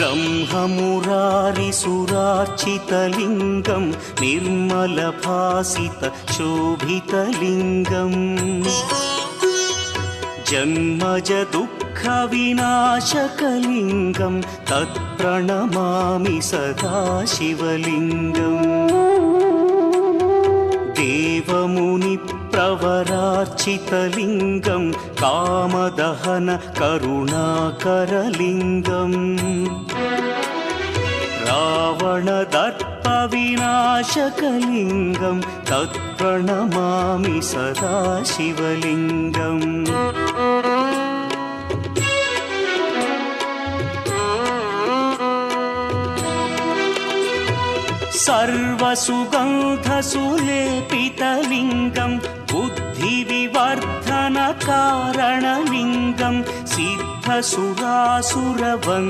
ब्रह्ममुरारिसुरार्चितलिङ्गं निर्मलभासितशोभितलिङ्गम् जन्मजदुःखविनाशकलिङ्गं तत्प्रणमामि सदा शिवलिङ्गम् देवमुनिप्रवरार्चितलिङ्गं कामदहन करुणाकरलिङ्गम् रावणदर्पविनाशकलिङ्गं तत्प्रणमामि सदा शिवलिङ्गम् सर्वसुगन्धसुलेपितलिङ्गं बुद्धिविवर्धनकारणलिङ्गं सिद्धसुरासुरवन्द्यलिङ्गम्